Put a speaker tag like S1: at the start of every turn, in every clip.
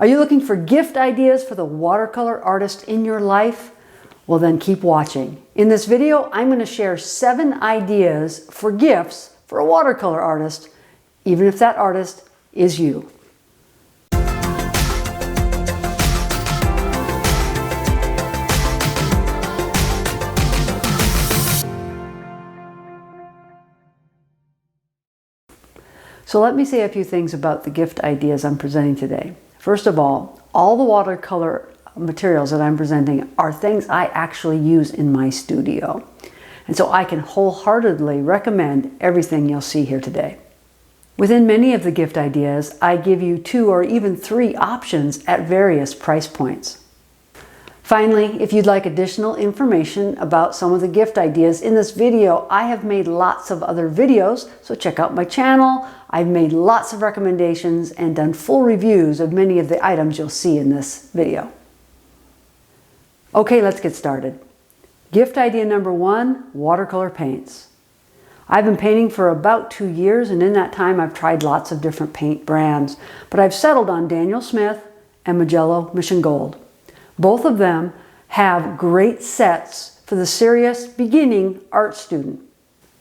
S1: Are you looking for gift ideas for the watercolor artist in your life? Well, then keep watching. In this video, I'm going to share 7 ideas for gifts for a watercolor artist, even if that artist is you. So let me say a few things about the gift ideas I'm presenting today. First of all the watercolor materials that I'm presenting are things I actually use in my studio. And so I can wholeheartedly recommend everything you'll see here today. Within many of the gift ideas, I give you 2 or even 3 options at various price points. Finally, if you'd like additional information about some of the gift ideas in this video, I have made lots of other videos, so check out my channel. I've made lots of recommendations and done full reviews of many of the items you'll see in this video. Okay, let's get started. Gift idea number 1, watercolor paints. I've been painting for about 2 years, and in that time I've tried lots of different paint brands, but I've settled on Daniel Smith and Mugello Mission Gold. Both of them have great sets for the serious beginning art student.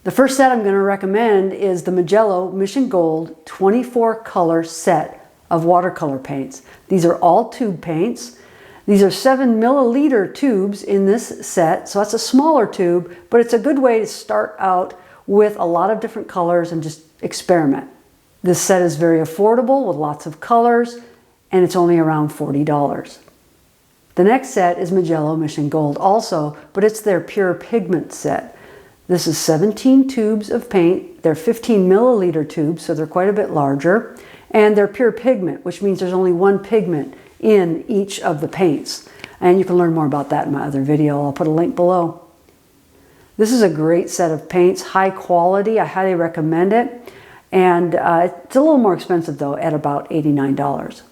S1: The first set I'm going to recommend is the Mugello Mission Gold 24 color set of watercolor paints. These are all tube paints. These are 7 milliliter tubes in this set, so that's a smaller tube, but it's a good way to start out with a lot of different colors and just experiment. This set is very affordable with lots of colors, and it's only around $40. The next set is Mugello Mission Gold also, but it's their pure pigment set. This is 17 tubes of paint. They're 15 milliliter tubes, so they're quite a bit larger. And they're pure pigment, which means there's only one pigment in each of the paints. And you can learn more about that in my other video. I'll put a link below. This is a great set of paints, high quality. I highly recommend it. And it's a little more expensive though, at about $89.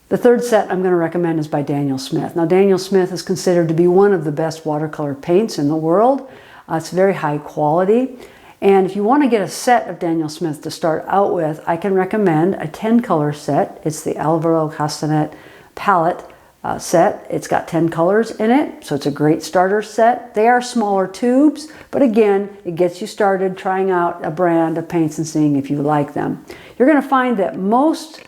S1: The third set I'm going to recommend is by Daniel Smith. Now, Daniel Smith is considered to be one of the best watercolor paints in the world. It's very high quality. And if you want to get a set of Daniel Smith to start out with, I can recommend a 10 color set. It's the Alvaro Castanet palette set. It's got 10 colors in it, so it's a great starter set. They are smaller tubes, but again, it gets you started trying out a brand of paints and seeing if you like them. You're going to find that most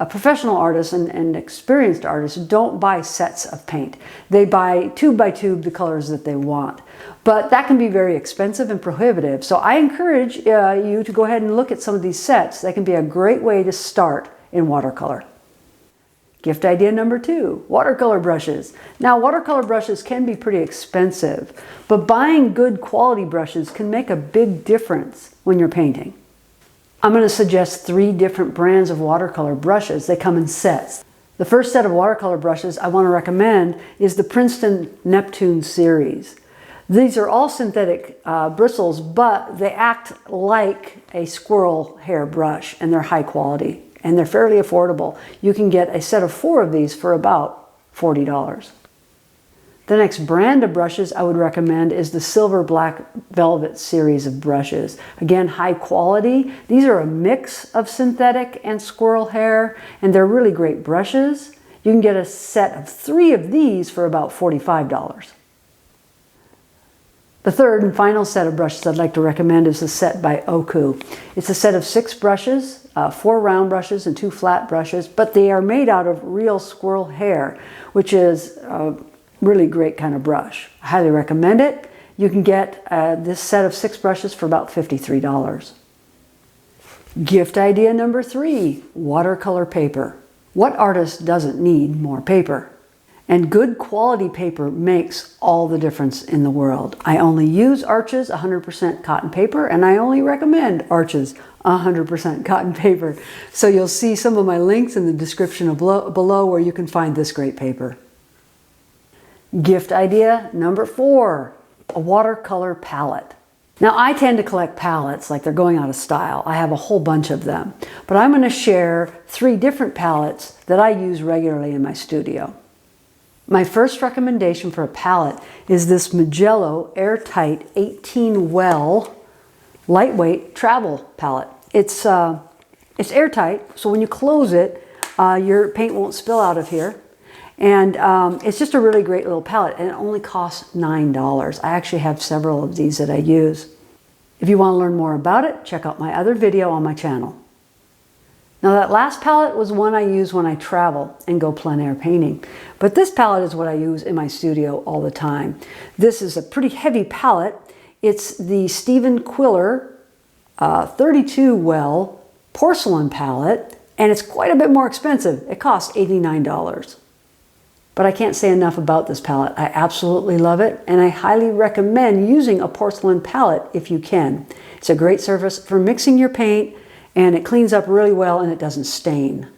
S1: professional artists and experienced artists don't buy sets of paint. They buy tube by tube the colors that they want. But that can be very expensive and prohibitive. So I encourage you to go ahead and look at some of these sets. They can be a great way to start in watercolor. Gift idea number 2, watercolor brushes. Now, watercolor brushes can be pretty expensive, but buying good quality brushes can make a big difference when you're painting. I'm going to suggest 3 different brands of watercolor brushes. They come in sets. The first set of watercolor brushes I want to recommend is the Princeton Neptune series. These are all synthetic bristles, but they act like a squirrel hair brush, and they're high quality, and they're fairly affordable. You can get a set of 4 of these for about $40. The next brand of brushes I would recommend is the Silver Black Velvet series of brushes. Again, high quality. These are a mix of synthetic and squirrel hair, and they're really great brushes. You can get a set of 3 of these for about $45. The third and final set of brushes I'd like to recommend is the set by Oku. It's a set of 6 brushes, 4 round brushes and 2 flat brushes, but they are made out of real squirrel hair, which is really great kind of brush. I highly recommend it. You can get this set of 6 brushes for about $53. Gift idea number 3, watercolor paper. What artist doesn't need more paper? And good quality paper makes all the difference in the world. I only use Arches 100% cotton paper, and I only recommend Arches 100% cotton paper. So you'll see some of my links in the description below where you can find this great paper. Gift idea number 4, a watercolor palette. Now, I tend to collect palettes like they're going out of style. I have a whole bunch of them. But I'm going to share 3 different palettes that I use regularly in my studio. My first recommendation for a palette is this Mugello Airtight 18 Well lightweight travel palette. It's airtight, so when you close it, your paint won't spill out of here. And it's just a really great little palette, and it only costs $9. I actually have several of these that I use. If you want to learn more about it, check out my other video on my channel. Now that last palette was one I use when I travel and go plein air painting. But this palette is what I use in my studio all the time. This is a pretty heavy palette. It's the Stephen Quiller 32 well porcelain palette, and it's quite a bit more expensive. It costs $89. But I can't say enough about this palette. I absolutely love it, and I highly recommend using a porcelain palette if you can. It's a great surface for mixing your paint, and it cleans up really well and it doesn't stain.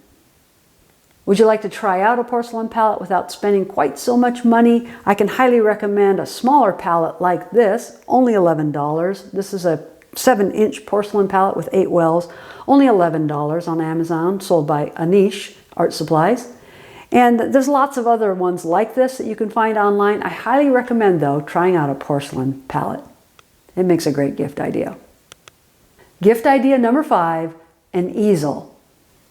S1: Would you like to try out a porcelain palette without spending quite so much money? I can highly recommend a smaller palette like this, only $11. This is a 7-inch porcelain palette with 8 wells, only $11 on Amazon, sold by Anish Art Supplies. And there's lots of other ones like this that you can find online. I highly recommend, though, trying out a porcelain palette. It makes a great gift idea. Gift idea number 5, an easel.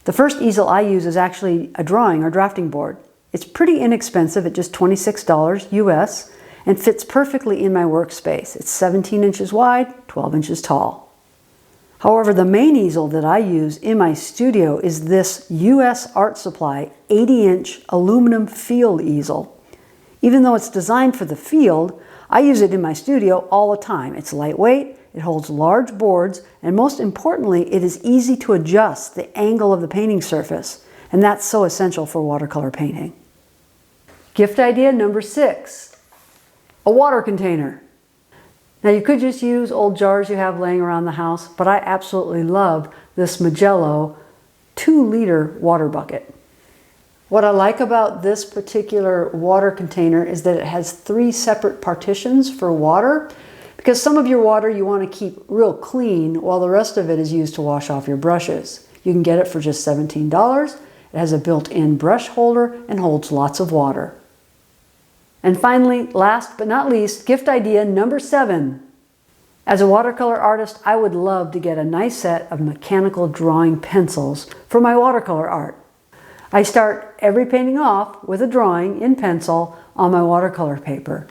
S1: The first easel I use is actually a drawing or drafting board. It's pretty inexpensive at just $26 US and fits perfectly in my workspace. It's 17 inches wide, 12 inches tall. However, the main easel that I use in my studio is this US Art Supply 80-inch aluminum field easel. Even though it's designed for the field, I use it in my studio all the time. It's lightweight, it holds large boards, and most importantly, it is easy to adjust the angle of the painting surface, and that's so essential for watercolor painting. Gift idea number 6, a water container. Now you could just use old jars you have laying around the house, but I absolutely love this Magello 2-liter water bucket. What I like about this particular water container is that it has 3 separate partitions for water, because some of your water you want to keep real clean while the rest of it is used to wash off your brushes. You can get it for just $17. It has a built-in brush holder and holds lots of water. And finally, last but not least, gift idea number 7. As a watercolor artist, I would love to get a nice set of mechanical drawing pencils for my watercolor art. I start every painting off with a drawing in pencil on my watercolor paper.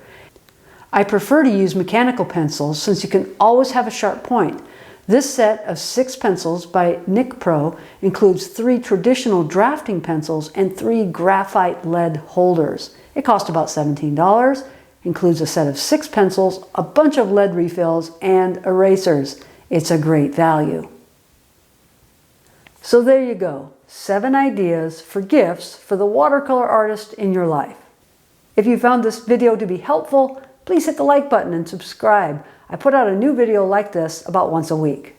S1: I prefer to use mechanical pencils since you can always have a sharp point. This set of 6 pencils by Nic Pro includes 3 traditional drafting pencils and 3 graphite lead holders. It cost about $17, includes a set of 6 pencils, a bunch of lead refills, and erasers. It's a great value. So there you go, 7 ideas for gifts for the watercolor artist in your life. If you found this video to be helpful, please hit the like button and subscribe. I put out a new video like this about once a week.